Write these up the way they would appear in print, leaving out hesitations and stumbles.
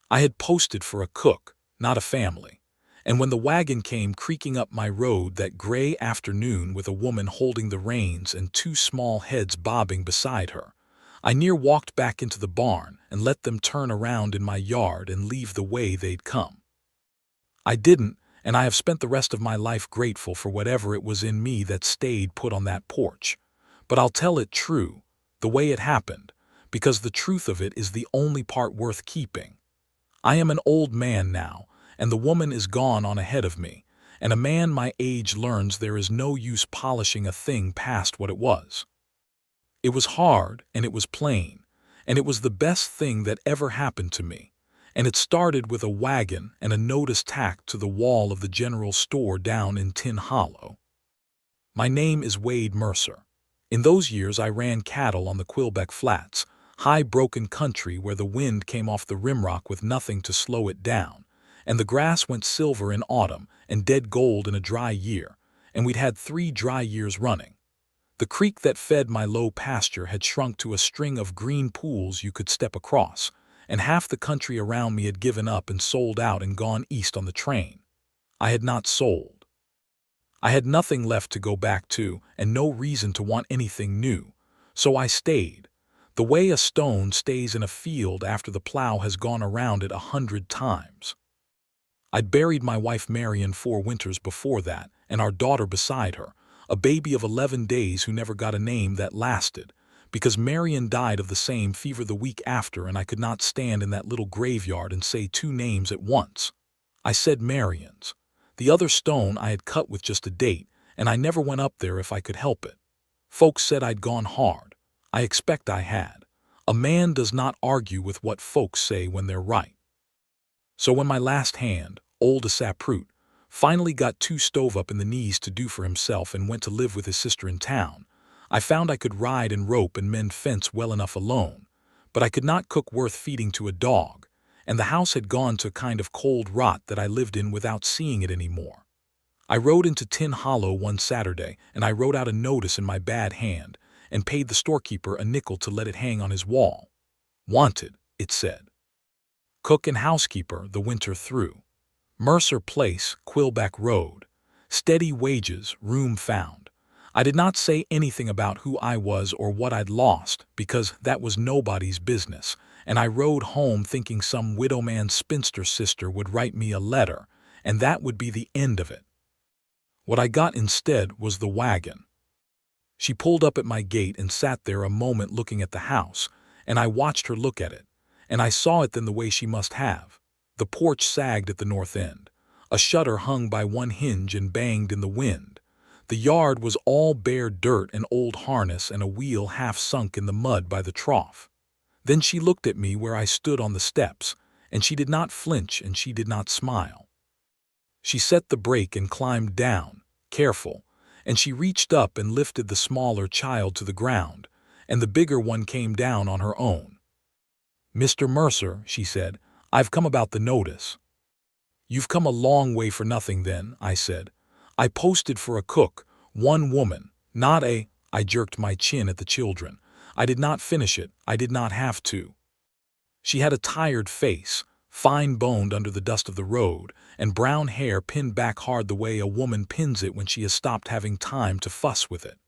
I had posted for a cook, not a family, and when the wagon came creaking up my road that gray afternoon with a woman holding the reins and two small heads bobbing beside her, I near walked back into the barn and let them turn around in my yard and leave the way they'd come. I didn't, and I have spent the rest of my life grateful for whatever it was in me that stayed put on that porch. But I'll tell it true, the way it happened, because the truth of it is the only part worth keeping. I am an old man now, and the woman is gone on ahead of me, and a man my age learns there is no use polishing a thing past what it was. It was hard, and it was plain, and it was the best thing that ever happened to me, and it started with a wagon and a notice tacked to the wall of the general store down in Tin Hollow. My name is Wade Mercer. In those years I ran cattle on the Quebec Flats, high broken country where the wind came off the rimrock with nothing to slow it down, and the grass went silver in autumn and dead gold in a dry year, and we'd had 3 dry years running. The creek that fed my low pasture had shrunk to a string of green pools you could step across, and half the country around me had given up and sold out and gone east on the train. I had not sold. I had nothing left to go back to and no reason to want anything new, so I stayed, the way a stone stays in a field after the plow has gone around it 100 times. I'd buried my wife Marion 4 winters before that, and our daughter beside her, a baby of 11 days who never got a name that lasted, because Marion died of the same fever the week after and I could not stand in that little graveyard and say 2 names at once. I said Marion's. The other stone I had cut with just a date, and I never went up there if I could help it. Folks said I'd gone hard. I expect I had. A man does not argue with what folks say when they're right. So when my last hand, old Saproot, finally got too stove up in the knees to do for himself and went to live with his sister in town, I found I could ride and rope and mend fence well enough alone, but I could not cook worth feeding to a dog, and the house had gone to a kind of cold rot that I lived in without seeing it anymore. I rode into Tin Hollow one Saturday, and I wrote out a notice in my bad hand and paid the storekeeper a nickel to let it hang on his wall. Wanted, it said. Cook and housekeeper the winter through. Mercer Place, Quebec Road. Steady wages, room found. I did not say anything about who I was or what I'd lost, because that was nobody's business, and I rode home thinking some widow-man's spinster sister would write me a letter, and that would be the end of it. What I got instead was the wagon. She pulled up at my gate and sat there a moment looking at the house, and I watched her look at it, and I saw it then the way she must have. The porch sagged at the north end. A shutter hung by one hinge and banged in the wind. The yard was all bare dirt and old harness and a wheel half sunk in the mud by the trough. Then she looked at me where I stood on the steps, and she did not flinch and she did not smile. She set the brake and climbed down, careful, and she reached up and lifted the smaller child to the ground, and the bigger one came down on her own. "Mr. Mercer," she said, "I've come about the notice." "You've come a long way for nothing then," I said. "I posted for a cook, one woman, not a—" I jerked my chin at the children. I did not finish it, I did not have to. She had a tired face, fine-boned under the dust of the road, and brown hair pinned back hard the way a woman pins it when she has stopped having time to fuss with it.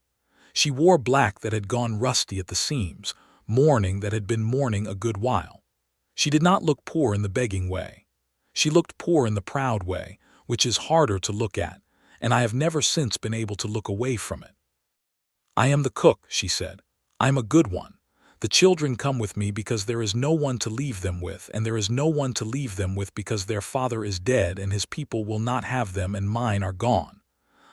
She wore black that had gone rusty at the seams, mourning that had been mourning a good while. She did not look poor in the begging way. She looked poor in the proud way, which is harder to look at, and I have never since been able to look away from it. "I am the cook," she said. "I'm a good one. The children come with me because there is no one to leave them with, and there is no one to leave them with because their father is dead and his people will not have them and mine are gone.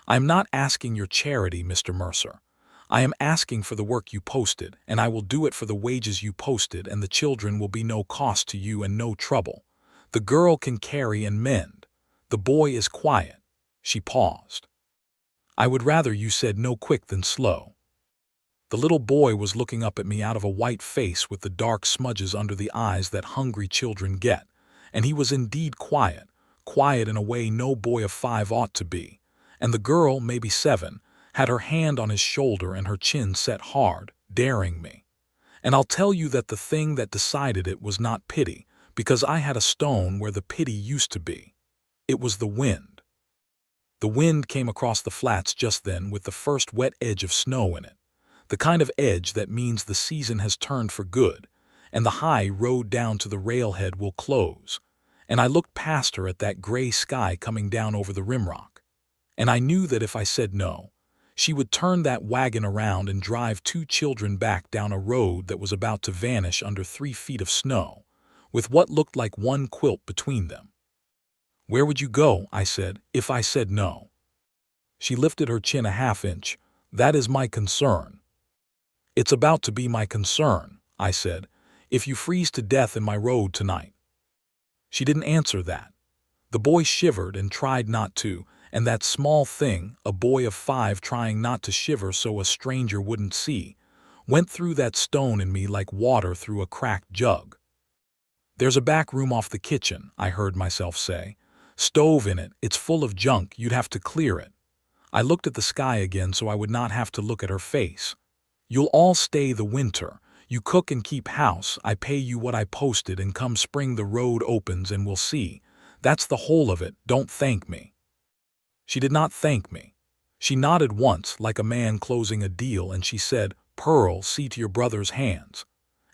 I am not asking your charity, Mr. Mercer. I am asking for the work you posted, and I will do it for the wages you posted, and the children will be no cost to you and no trouble. The girl can carry and mend. The boy is quiet." She paused. "I would rather you said no quick than slow." The little boy was looking up at me out of a white face with the dark smudges under the eyes that hungry children get, and he was indeed quiet, quiet in a way no boy of 5 ought to be, and the girl, maybe 7, had her hand on his shoulder and her chin set hard, daring me. And I'll tell you that the thing that decided it was not pity, because I had a stone where the pity used to be. It was the wind. The wind came across the flats just then with the first wet edge of snow in it, the kind of edge that means the season has turned for good, and the high road down to the railhead will close. And I looked past her at that gray sky coming down over the rimrock. And I knew that if I said no, she would turn that wagon around and drive two children back down a road that was about to vanish under 3 feet of snow, with what looked like one quilt between them. "Where would you go," I said, "if I said no?" She lifted her chin a half-inch. "That is my concern." "It's about to be my concern," I said, "if you freeze to death in my road tonight." She didn't answer that. The boy shivered and tried not to, and that small thing, a boy of 5 trying not to shiver so a stranger wouldn't see, went through that stone in me like water through a cracked jug. "There's a back room off the kitchen," I heard myself say. "Stove in it, it's full of junk, you'd have to clear it." I looked at the sky again so I would not have to look at her face. "You'll all stay the winter. You cook and keep house, I pay you what I posted, and come spring the road opens and we'll see. That's the whole of it, don't thank me." She did not thank me. She nodded once, like a man closing a deal, and she said, "Pearl, see to your brother's hands."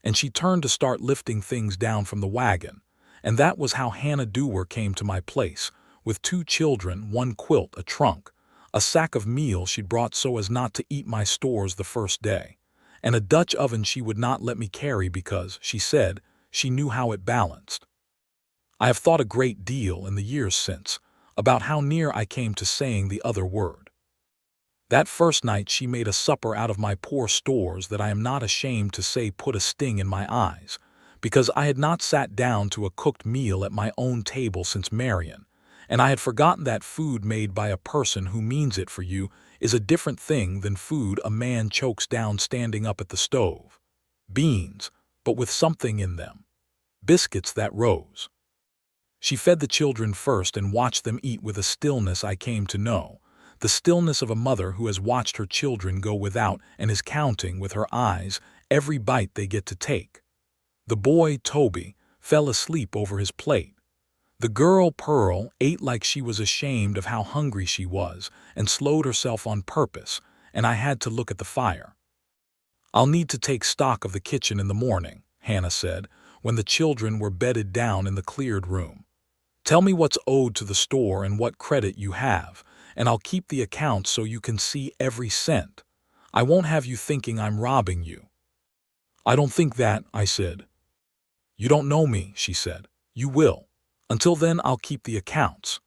And she turned to start lifting things down from the wagon. And that was how Hannah Dewar came to my place, with 2 children, 1 quilt, a trunk, a sack of meal she'd brought so as not to eat my stores the first day, and a Dutch oven she would not let me carry because, she said, she knew how it balanced. I have thought a great deal in the years since about how near I came to saying the other word. That first night she made a supper out of my poor stores that I am not ashamed to say put a sting in my eyes, because I had not sat down to a cooked meal at my own table since Marion, and I had forgotten that food made by a person who means it for you is a different thing than food a man chokes down standing up at the stove. Beans, but with something in them. Biscuits that rose. She fed the children first and watched them eat with a stillness I came to know, the stillness of a mother who has watched her children go without and is counting with her eyes every bite they get to take. The boy, Toby, fell asleep over his plate. The girl, Pearl, ate like she was ashamed of how hungry she was and slowed herself on purpose, and I had to look at the fire. "I'll need to take stock of the kitchen in the morning," Hannah said, when the children were bedded down in the cleared room. "Tell me what's owed to the store and what credit you have, and I'll keep the accounts so you can see every cent. I won't have you thinking I'm robbing you." "I don't think that," I said. "You don't know me," she said. "You will. Until then I'll keep the accounts."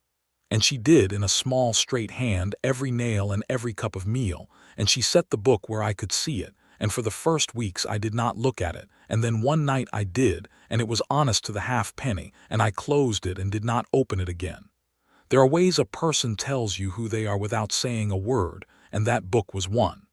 And she did in a small straight hand every nail and every cup of meal, and she set the book where I could see it, and for the first weeks I did not look at it, and then one night I did, and it was honest to the halfpenny, and I closed it and did not open it again. There are ways a person tells you who they are without saying a word, and that book was one.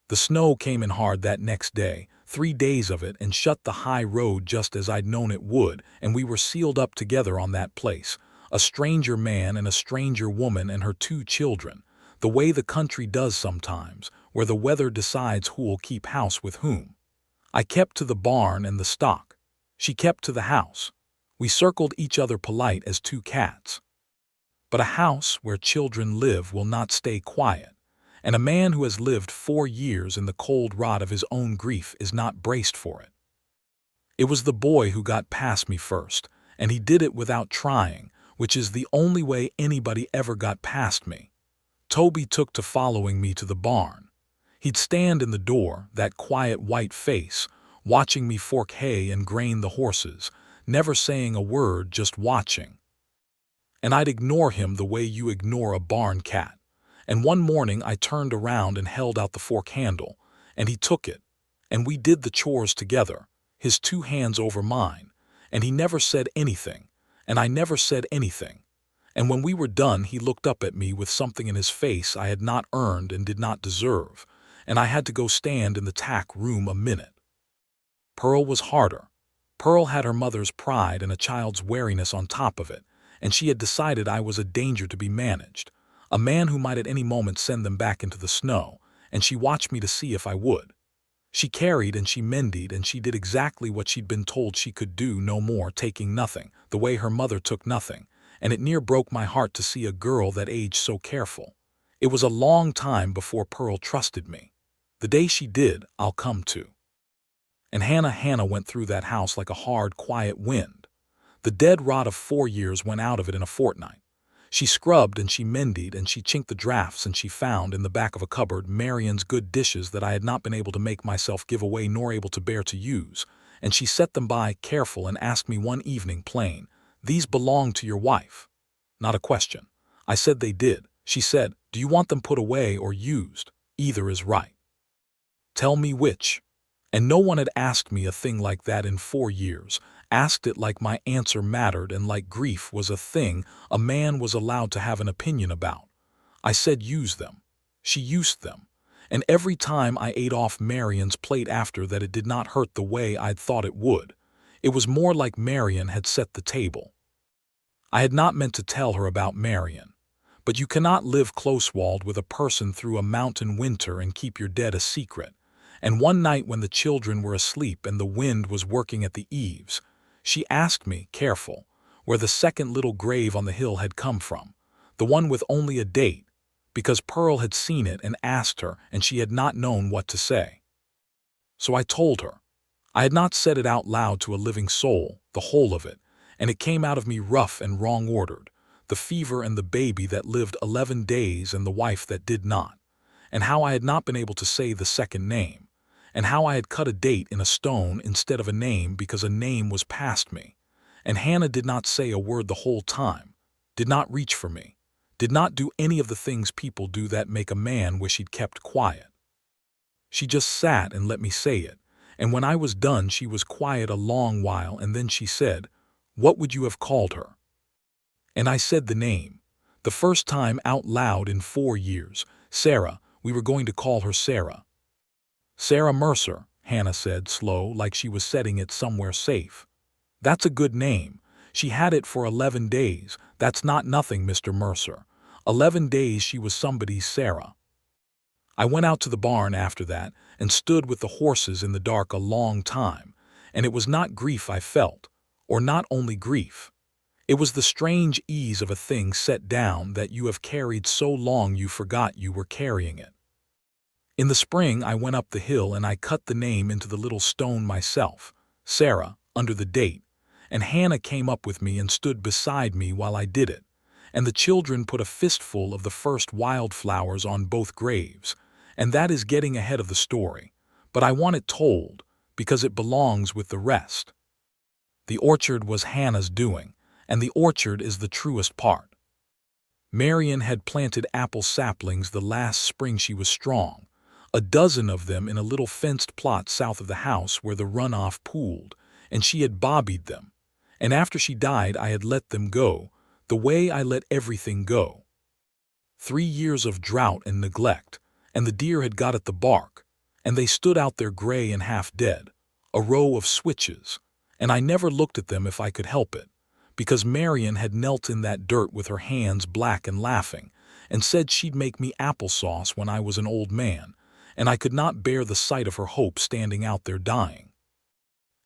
The snow came in hard that next day, 3 days of it, and shut the high road just as I'd known it would, and we were sealed up together on that place, a stranger man and a stranger woman and her 2 children, the way the country does sometimes, where the weather decides who'll keep house with whom. I kept to the barn and the stock. She kept to the house. We circled each other polite as 2 cats. But a house where children live will not stay quiet, and a man who has lived 4 years in the cold rot of his own grief is not braced for it. It was the boy who got past me first, and he did it without trying, which is the only way anybody ever got past me. Toby took to following me to the barn. He'd stand in the door, that quiet white face, watching me fork hay and grain the horses, never saying a word, just watching. And I'd ignore him the way you ignore a barn cat. And one morning I turned around and held out the fork handle, and he took it, and we did the chores together, his 2 hands over mine, and he never said anything, and I never said anything. And when we were done he looked up at me with something in his face I had not earned and did not deserve, and I had to go stand in the tack room a minute. Pearl was harder. Pearl had her mother's pride and a child's wariness on top of it, and she had decided I was a danger to be managed, a man who might at any moment send them back into the snow, and she watched me to see if I would. She carried and she mended and she did exactly what she'd been told she could do, no more, taking nothing, the way her mother took nothing, and it near broke my heart to see a girl that age so careful. It was a long time before Pearl trusted me. The day she did, I'll come to. And Hannah went through that house like a hard, quiet wind. The dead rot of 4 years went out of it in a fortnight. She scrubbed and she mended and she chinked the drafts, and she found in the back of a cupboard Marion's good dishes that I had not been able to make myself give away nor able to bear to use, and she set them by careful and asked me one evening plain, "These belong to your wife?" Not a question. I said they did. She said, "Do you want them put away or used? Either is right. Tell me which." And no one had asked me a thing like that in 4 years, asked it like my answer mattered and like grief was a thing a man was allowed to have an opinion about. I said use them. She used them. And every time I ate off Marion's plate after that, it did not hurt the way I'd thought it would. It was more like Marion had set the table. I had not meant to tell her about Marion. But you cannot live close-walled with a person through a mountain winter and keep your dead a secret. And one night when the children were asleep and the wind was working at the eaves, she asked me, careful, where the second little grave on the hill had come from, the one with only a date, because Pearl had seen it and asked her, and she had not known what to say. So I told her. I had not said it out loud to a living soul, the whole of it, and it came out of me rough and wrong-ordered, the fever and the baby that lived 11 days and the wife that did not, and how I had not been able to say the second name, and how I had cut a date in a stone instead of a name because a name was past me. And Hannah did not say a word the whole time, did not reach for me, did not do any of the things people do that make a man wish he'd kept quiet. She just sat and let me say it, and when I was done she was quiet a long while, and then she said, "What would you have called her?" And I said the name, the first time out loud in 4 years. Sarah, we were going to call her Sarah. "Sarah Mercer," Hannah said, slow, like she was setting it somewhere safe. "That's a good name. She had it for 11 days. That's not nothing, Mr. Mercer. 11 days she was somebody's Sarah." I went out to the barn after that and stood with the horses in the dark a long time, and it was not grief I felt, or not only grief. It was the strange ease of a thing set down that you have carried so long you forgot you were carrying it. In the spring I went up the hill and I cut the name into the little stone myself, Sarah, under the date, and Hannah came up with me and stood beside me while I did it, and the children put a fistful of the first wildflowers on both graves, and that is getting ahead of the story, but I want it told because it belongs with the rest. The orchard was Hannah's doing, and the orchard is the truest part. Marion had planted apple saplings the last spring she was strong, a dozen of them in a little fenced plot south of the house where the runoff pooled, and she had bobbied them, and after she died I had let them go, the way I let everything go. 3 years of drought and neglect, and the deer had got at the bark, and they stood out there gray and half dead, a row of switches, and I never looked at them if I could help it, because Marion had knelt in that dirt with her hands black and laughing, and said she'd make me applesauce when I was an old man, and I could not bear the sight of her hope standing out there dying.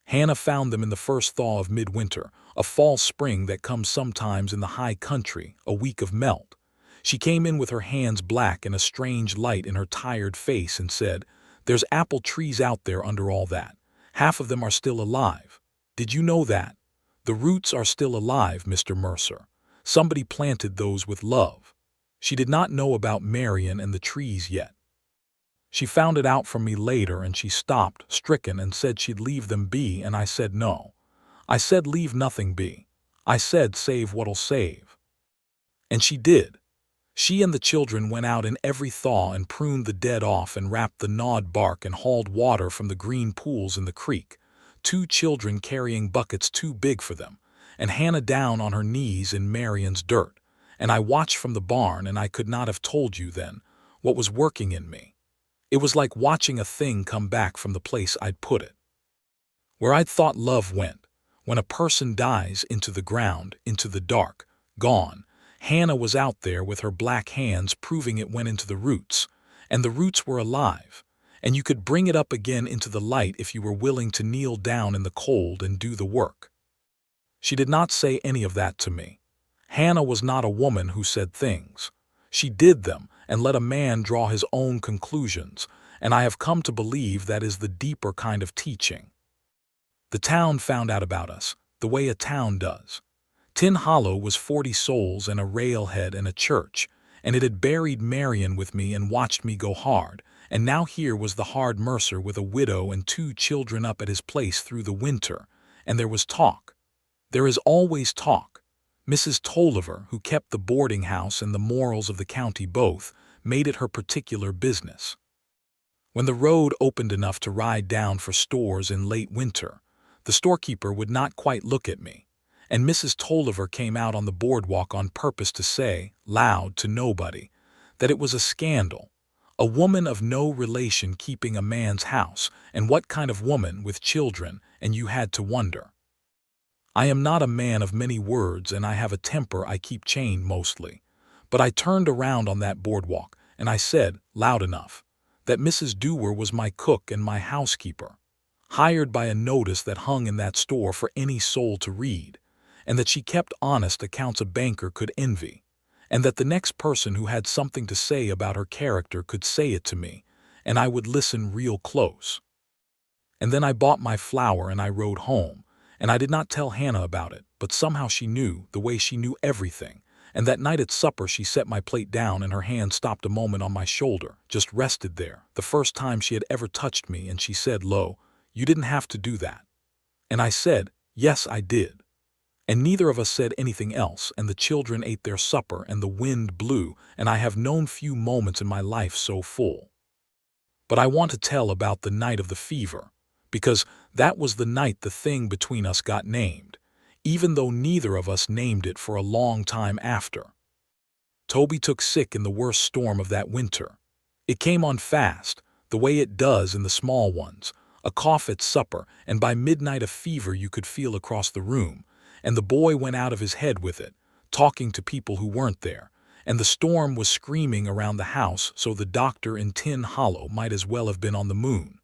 Hannah found them in the first thaw of midwinter, a fall spring that comes sometimes in the high country, a week of melt. She came in with her hands black and a strange light in her tired face and said, "There's apple trees out there under all that. Half of them are still alive. Did you know that? The roots are still alive, Mr. Mercer. Somebody planted those with love." She did not know about Marion and the trees yet. She found it out from me later, and she stopped, stricken, and said she'd leave them be, and I said no. I said leave nothing be. I said save what'll save. And she did. She and the children went out in every thaw and pruned the dead off and wrapped the gnawed bark and hauled water from the green pools in the creek, 2 children carrying buckets too big for them, and Hannah down on her knees in Marion's dirt, and I watched from the barn, and I could not have told you then what was working in me. It was like watching a thing come back from the place I'd put it. Where I'd thought love went, when a person dies, into the ground, into the dark, gone, Hannah was out there with her black hands proving it went into the roots, and the roots were alive, and you could bring it up again into the light if you were willing to kneel down in the cold and do the work. She did not say any of that to me. Hannah was not a woman who said things. She did them and let a man draw his own conclusions, and I have come to believe that is the deeper kind of teaching. The town found out about us, the way a town does. Tin Hollow was 40 souls and a railhead and a church, and it had buried Marion with me and watched me go hard, and now here was the hard mercer with a widow and 2 children up at his place through the winter, and there was talk. There is always talk. Mrs. Tolliver, who kept the boarding house and the morals of the county both, made it her particular business. When the road opened enough to ride down for stores in late winter, the storekeeper would not quite look at me, and Mrs. Tolliver came out on the boardwalk on purpose to say, loud to nobody, that it was a scandal, a woman of no relation keeping a man's house, and what kind of woman with children, and you had to wonder. I am not a man of many words, and I have a temper I keep chained mostly, but I turned around on that boardwalk, and I said, loud enough, that Mrs. Dewar was my cook and my housekeeper, hired by a notice that hung in that store for any soul to read, and that she kept honest accounts a banker could envy, and that the next person who had something to say about her character could say it to me, and I would listen real close. And then I bought my flour and I rode home, and I did not tell Hannah about it, but somehow she knew, the way she knew everything, and that night at supper she set my plate down and her hand stopped a moment on my shoulder, just rested there, the first time she had ever touched me, and she said, "Lo, you didn't have to do that." And I said, "Yes, I did." And neither of us said anything else, and the children ate their supper, and the wind blew, and I have known few moments in my life so full. But I want to tell about the night of the fever, because that was the night the thing between us got named, even though neither of us named it for a long time after. Toby took sick in the worst storm of that winter. It came on fast, the way it does in the small ones, a cough at supper, and by midnight a fever you could feel across the room, and the boy went out of his head with it, talking to people who weren't there, and the storm was screaming around the house, so the doctor in Tin Hollow might as well have been on the moon.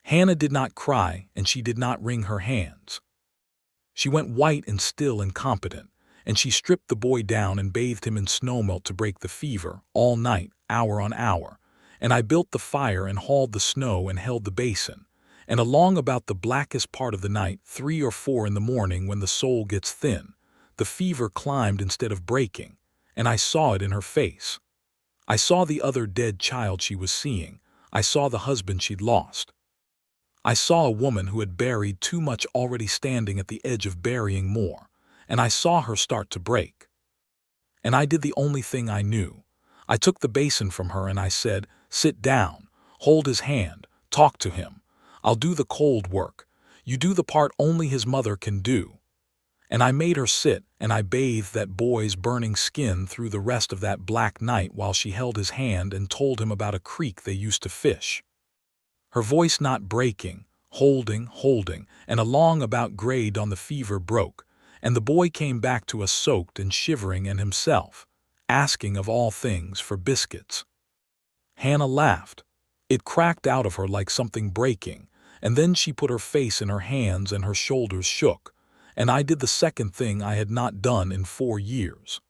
Hannah did not cry, and she did not wring her hands. She went white and still and competent, and she stripped the boy down and bathed him in snowmelt to break the fever, all night, hour on hour, and I built the fire and hauled the snow and held the basin. And along about the blackest part of the night, 3 or 4 in the morning, when the soul gets thin, the fever climbed instead of breaking, and I saw it in her face. I saw the other dead child she was seeing. I saw the husband she'd lost. I saw a woman who had buried too much already standing at the edge of burying more, and I saw her start to break. And I did the only thing I knew. I took the basin from her and I said, "Sit down, hold his hand, talk to him. I'll do the cold work. You do the part only his mother can do." And I made her sit, and I bathed that boy's burning skin through the rest of that black night while she held his hand and told him about a creek they used to fish. Her voice not breaking, holding, and along about gray dawn the fever broke, and the boy came back to us soaked and shivering and himself, asking of all things for biscuits. Hannah laughed. It cracked out of her like something breaking, and then she put her face in her hands and her shoulders shook, and I did the second thing I had not done in 4 years.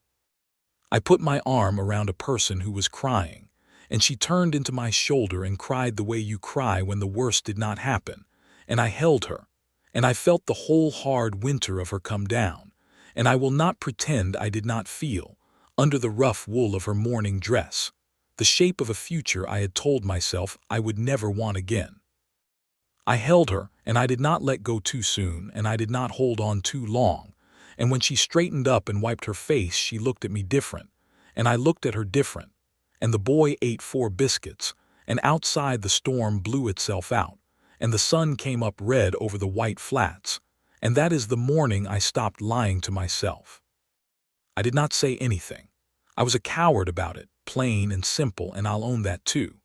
I put my arm around a person who was crying, and she turned into my shoulder and cried the way you cry when the worst did not happen, and I held her, and I felt the whole hard winter of her come down, and I will not pretend I did not feel, under the rough wool of her mourning dress, the shape of a future I had told myself I would never want again. I held her, and I did not let go too soon, and I did not hold on too long, and when she straightened up and wiped her face she looked at me different, and I looked at her different, and the boy ate 4 biscuits, and outside the storm blew itself out, and the sun came up red over the white flats, and that is the morning I stopped lying to myself. I did not say anything. I was a coward about it, plain and simple, and I'll own that too,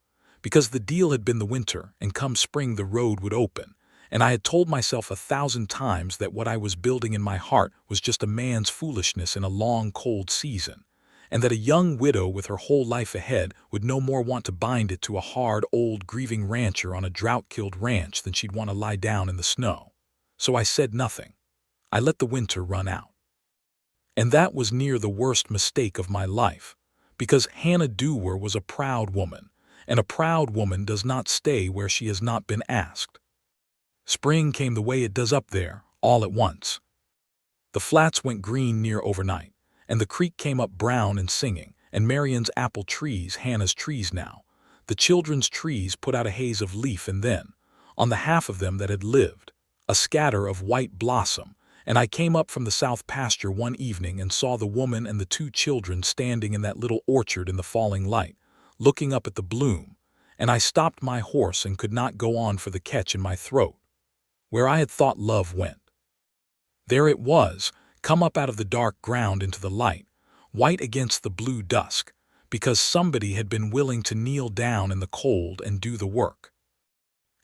because the deal had been the winter, and come spring the road would open, and I had told myself 1,000 times that what I was building in my heart was just a man's foolishness in a long cold season, and that a young widow with her whole life ahead would no more want to bind it to a hard, old, grieving rancher on a drought-killed ranch than she'd want to lie down in the snow. So I said nothing. I let the winter run out. And that was near the worst mistake of my life, because Hannah Dewar was a proud woman, and a proud woman does not stay where she has not been asked. Spring came the way it does up there, all at once. The flats went green near overnight, and the creek came up brown and singing, and Marion's apple trees, Hannah's trees now, the children's trees put out a haze of leaf, and then, on the half of them that had lived, a scatter of white blossom, and I came up from the south pasture one evening and saw the woman and the two children standing in that little orchard in the falling light, looking up at the bloom, and I stopped my horse and could not go on for the catch in my throat, where I had thought love went. There it was, come up out of the dark ground into the light, white against the blue dusk, because somebody had been willing to kneel down in the cold and do the work.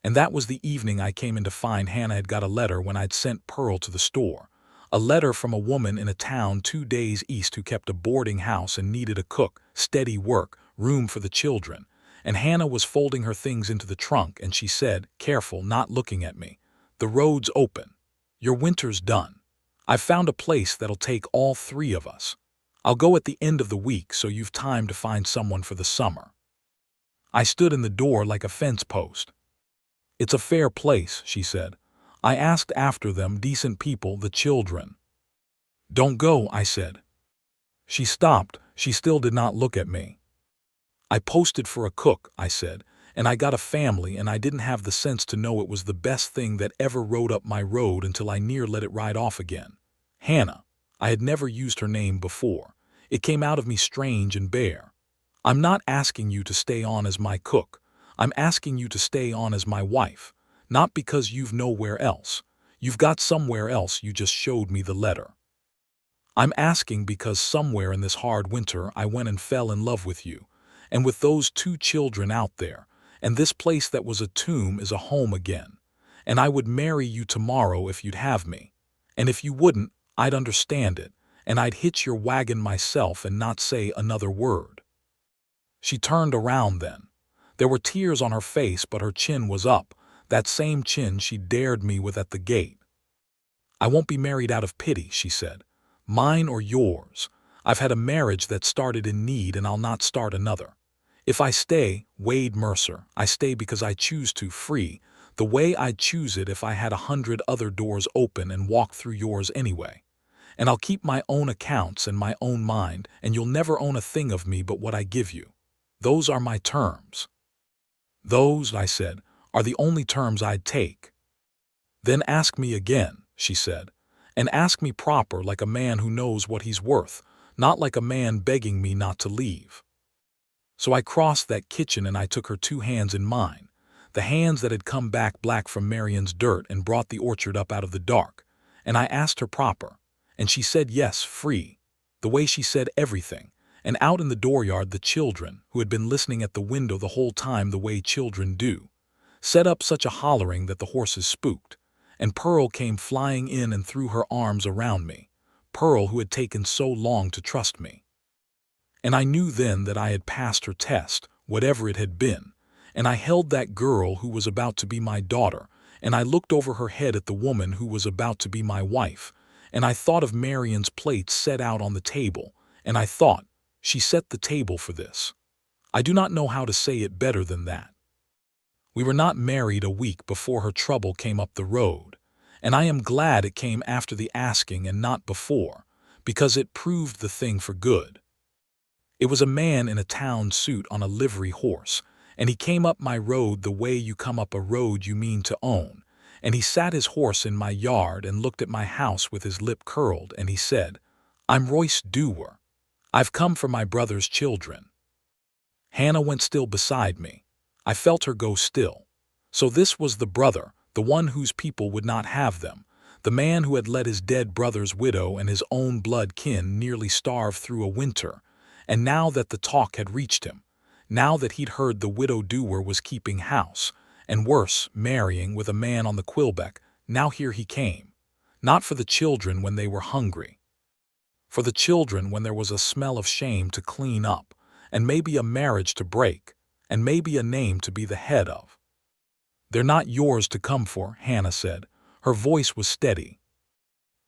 And that was the evening I came in to find Hannah had got a letter when I'd sent Pearl to the store, a letter from a woman in a town 2 days east who kept a boarding house and needed a cook, steady work, room for the children, and Hannah was folding her things into the trunk, and she said, careful, not looking at me, "The road's open. Your winter's done. I've found a place that'll take all 3 of us. I'll go at the end of the week so you've time to find someone for the summer." I stood in the door like a fence post. "It's a fair place," she said. "I asked after them, decent people, the children." "Don't go," I said. She stopped. She still did not look at me. "I posted for a cook," I said, "and I got a family, and I didn't have the sense to know it was the best thing that ever rode up my road until I near let it ride off again. Hannah." I had never used her name before. It came out of me strange and bare. "I'm not asking you to stay on as my cook. I'm asking you to stay on as my wife, not because you've nowhere else. You've got somewhere else, you just showed me the letter. I'm asking because somewhere in this hard winter I went and fell in love with you, and with those 2 children out there, and this place that was a tomb is a home again, and I would marry you tomorrow if you'd have me, and if you wouldn't, I'd understand it, and I'd hitch your wagon myself and not say another word." She turned around then. There were tears on her face, but her chin was up, that same chin she dared me with at the gate. "I won't be married out of pity," she said. "Mine or yours. I've had a marriage that started in need, and I'll not start another. If I stay, Wade Mercer, I stay because I choose to, free, the way I'd choose it if I had 100 other doors open and walked through yours anyway. And I'll keep my own accounts and my own mind, and you'll never own a thing of me but what I give you. Those are my terms." "Those," I said, "are the only terms I'd take." "Then ask me again," she said, "and ask me proper, like a man who knows what he's worth, not like a man begging me not to leave." So I crossed that kitchen and I took her 2 hands in mine, the hands that had come back black from Marion's dirt and brought the orchard up out of the dark, and I asked her proper, and she said yes, free, the way she said everything, and out in the dooryard the children, who had been listening at the window the whole time the way children do, set up such a hollering that the horses spooked, and Pearl came flying in and threw her arms around me, Pearl who had taken so long to trust me. And I knew then that I had passed her test, whatever it had been, and I held that girl who was about to be my daughter, and I looked over her head at the woman who was about to be my wife, and I thought of Marion's plates set out on the table, and I thought, she set the table for this. I do not know how to say it better than that. We were not married a week before her trouble came up the road, and I am glad it came after the asking and not before, because it proved the thing for good. It was a man in a town suit on a livery horse, and he came up my road the way you come up a road you mean to own, and he sat his horse in my yard and looked at my house with his lip curled, and he said, "I'm Royce Dewar. I've come for my brother's children." Hannah went still beside me. I felt her go still. So this was the brother, the one whose people would not have them, the man who had let his dead brother's widow and his own blood kin nearly starve through a winter, and now that the talk had reached him, now that he'd heard the widow Dewar was keeping house, and worse, marrying with a man on the Quebec, now here he came, not for the children when they were hungry. For the children when there was a smell of shame to clean up, and maybe a marriage to break, and maybe a name to be the head of. They're not yours to come for, Hannah said. Her voice was steady.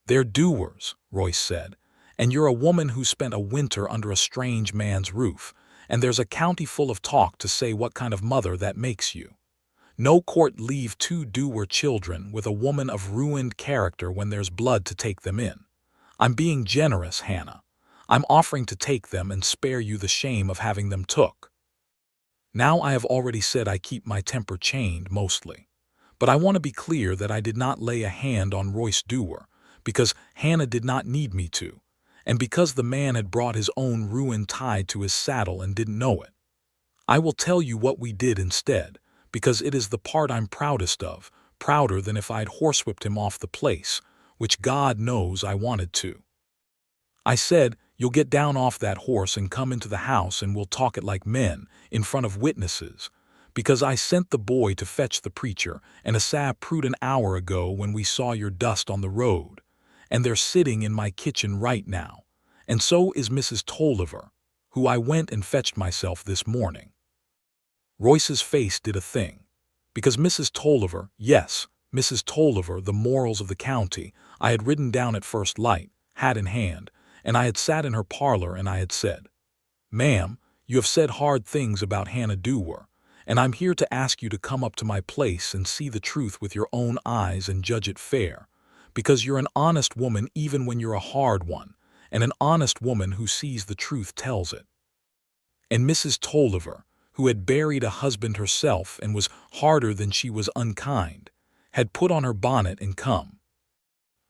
They're doers, Royce said, and you're a woman who spent a winter under a strange man's roof, and there's a county full of talk to say what kind of mother that makes you. No court leave two doer children with a woman of ruined character when there's blood to take them in. I'm being generous, Hannah. I'm offering to take them and spare you the shame of having them took. Now I have already said I keep my temper chained, mostly. But I want to be clear that I did not lay a hand on Royce Dewar, because Hannah did not need me to, and because the man had brought his own ruin tied to his saddle and didn't know it. I will tell you what we did instead, because it is the part I'm proudest of, prouder than if I'd horsewhipped him off the place, which God knows I wanted to. I said, you'll get down off that horse and come into the house and we'll talk it like men, in front of witnesses, because I sent the boy to fetch the preacher and a sab prude an hour ago when we saw your dust on the road, and they're sitting in my kitchen right now, and so is Mrs. Tolliver, who I went and fetched myself this morning. Royce's face did a thing, because Mrs. Tolliver, yes, Mrs. Tolliver, the morals of the county, I had ridden down at first light, hat in hand, and I had sat in her parlor and I had said, "Ma'am, you have said hard things about Hannah Dewar, and I'm here to ask you to come up to my place and see the truth with your own eyes and judge it fair, because you're an honest woman even when you're a hard one, and an honest woman who sees the truth tells it." And Mrs. Tolliver, who had buried a husband herself and was harder than she was unkind, had put on her bonnet and come.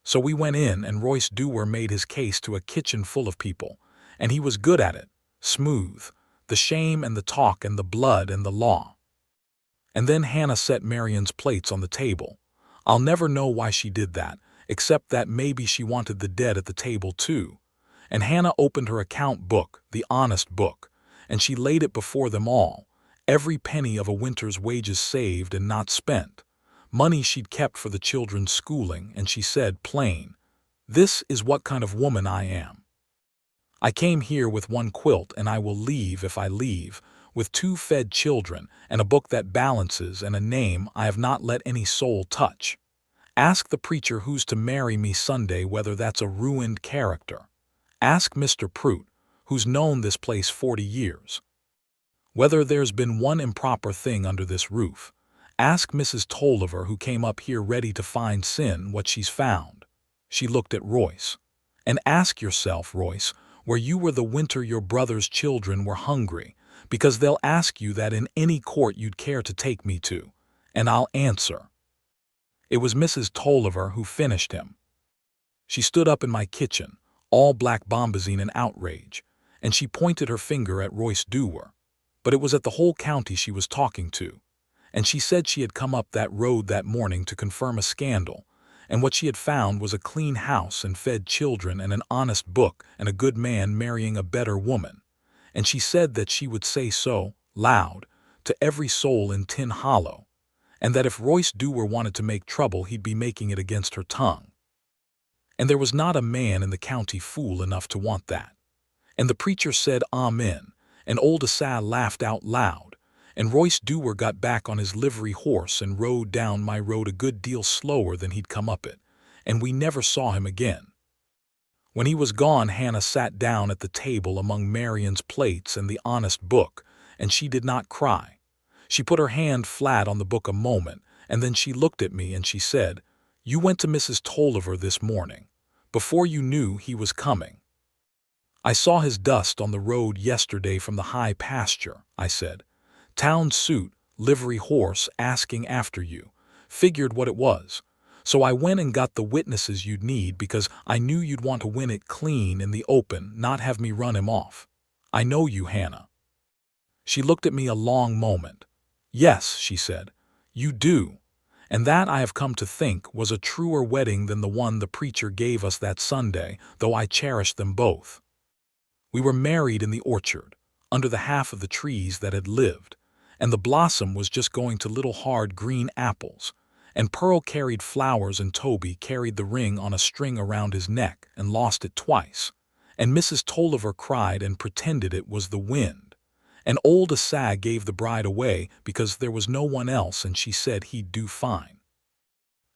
So we went in and Royce Dewar made his case to a kitchen full of people, and he was good at it, smooth, the shame and the talk and the blood and the law. And then Hannah set Marion's plates on the table. I'll never know why she did that, except that maybe she wanted the dead at the table too. And Hannah opened her account book, the honest book, and she laid it before them all, every penny of a winter's wages saved and not spent, money she'd kept for the children's schooling, and she said plain, "This is what kind of woman I am. I came here with one quilt and I will leave if I leave, with 2 fed children and a book that balances and a name I have not let any soul touch. Ask the preacher who's to marry me Sunday whether that's a ruined character. Ask Mr. Prout, who's known this place 40 years. Whether there's been one improper thing under this roof. Ask Mrs. Tolliver, who came up here ready to find sin, what she's found." She looked at Royce. "And ask yourself, Royce, where you were the winter your brother's children were hungry, because they'll ask you that in any court you'd care to take me to, and I'll answer." It was Mrs. Tolliver who finished him. She stood up in my kitchen, all black bombazine and outrage, and she pointed her finger at Royce Dewar, but it was at the whole county she was talking to. And she said she had come up that road that morning to confirm a scandal, and what she had found was a clean house and fed children and an honest book and a good man marrying a better woman. And she said that she would say so, loud, to every soul in Tin Hollow, and that if Royce Dewar wanted to make trouble he'd be making it against her tongue. And there was not a man in the county fool enough to want that. And the preacher said amen, and old Asa laughed out loud, and Royce Dewar got back on his livery horse and rode down my road a good deal slower than he'd come up it, and we never saw him again. When he was gone, Hannah sat down at the table among Marion's plates and the honest book, and she did not cry. She put her hand flat on the book a moment, and then she looked at me and she said, "You went to Mrs. Tolliver this morning, before you knew he was coming." "I saw his dust on the road yesterday from the high pasture," I said. "Town suit, livery horse, asking after you. Figured what it was. So I went and got the witnesses you'd need because I knew you'd want to win it clean in the open, not have me run him off. I know you, Hannah." She looked at me a long moment. "Yes," she said, "you do. And that, I have come to think, was a truer wedding than the one the preacher gave us that Sunday, though I cherished them both. We were married in the orchard, under the half of the trees that had lived, and the blossom was just going to little hard green apples, and Pearl carried flowers and Toby carried the ring on a string around his neck and lost it twice, and Mrs. Tolliver cried and pretended it was the wind. And old Asa gave the bride away because there was no one else, and she said he'd do fine.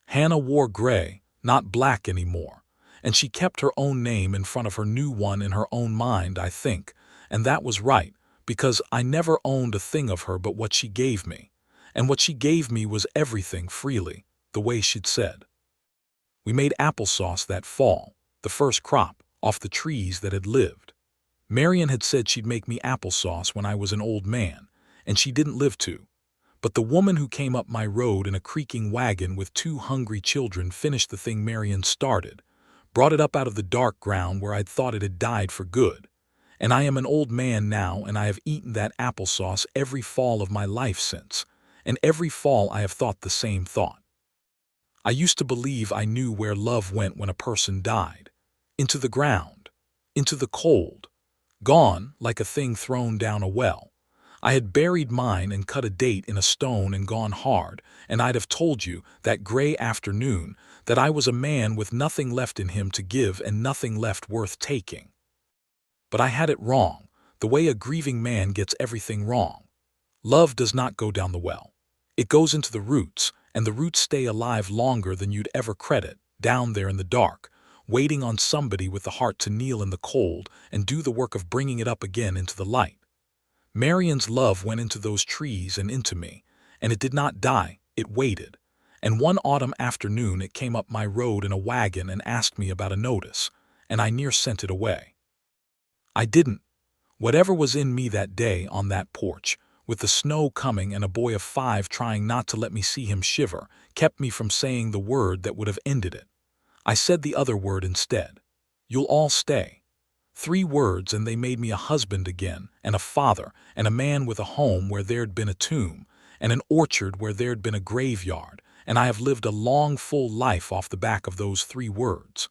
Hannah wore gray, not black anymore, and she kept her own name in front of her new one in her own mind, I think, and that was right, because I never owned a thing of her but what she gave me, and what she gave me was everything freely, the way she'd said. We made applesauce that fall, the first crop, off the trees that had lived. Marion had said she'd make me applesauce when I was an old man, and she didn't live to. But the woman who came up my road in a creaking wagon with 2 hungry children finished the thing Marion started, brought it up out of the dark ground where I'd thought it had died for good. And I am an old man now, and I have eaten that applesauce every fall of my life since, and every fall I have thought the same thought. I used to believe I knew where love went when a person died. Into the ground. Into the cold. Gone like a thing thrown down a well. I had buried mine and cut a date in a stone and gone hard, and I'd have told you, that gray afternoon, that I was a man with nothing left in him to give and nothing left worth taking. But I had it wrong, the way a grieving man gets everything wrong. Love does not go down the well. It goes into the roots, and the roots stay alive longer than you'd ever credit, down there in the dark, waiting on somebody with the heart to kneel in the cold and do the work of bringing it up again into the light. Marion's love went into those trees and into me, and it did not die, it waited. And one autumn afternoon it came up my road in a wagon and asked me about a notice, and I near sent it away. I didn't. Whatever was in me that day on that porch, with the snow coming and a boy of 5 trying not to let me see him shiver, kept me from saying the word that would have ended it. I said the other word instead. You'll all stay. 3 words, and they made me a husband again, and a father, and a man with a home where there'd been a tomb, and an orchard where there'd been a graveyard, and I have lived a long, full life off the back of those 3 words.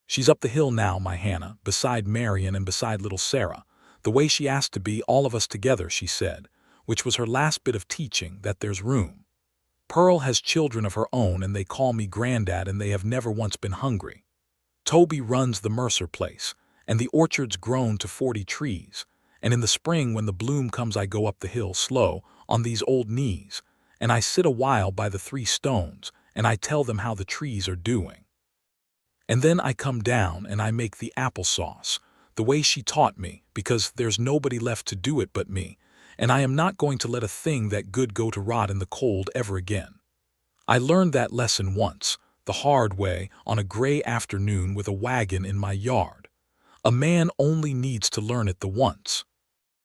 She's up the hill now, my Hannah, beside Marion and beside little Sarah, the way she asked to be, all of us together, she said, which was her last bit of teaching, that there's room. Pearl has children of her own, and they call me Granddad, and they have never once been hungry. Toby runs the Mercer place, and the orchard's grown to 40 trees, and in the spring when the bloom comes I go up the hill slow, on these old knees, and I sit a while by the 3 stones, and I tell them how the trees are doing. And then I come down and I make the applesauce, the way she taught me, because there's nobody left to do it but me, and I am not going to let a thing that good go to rot in the cold ever again. I learned that lesson once, the hard way, on a gray afternoon with a wagon in my yard. A man only needs to learn it the once.